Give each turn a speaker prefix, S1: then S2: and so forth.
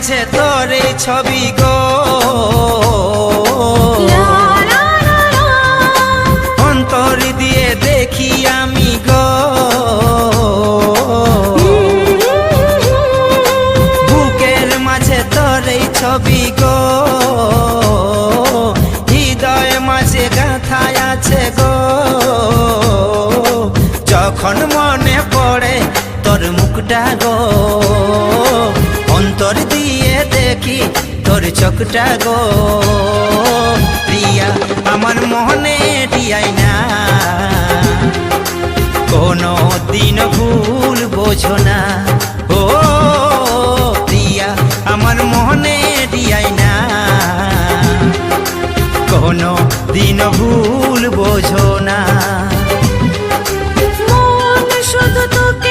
S1: মাঝে তোর এই ছবি গো, অন্তর দিয়ে দেখি আমি গো, বুকের মাঝে তোর এই ছবি গো, হৃদয় মাঝে গাঁথা আছে গো। যখন মনে পড়ে তোর মুখটা গো, অন্তর দিয়ে দেখি তোর চোখটা গো। প্রিয়া আমার মনে দিয়াই না, কোনো দিন ভুল বোঝো না।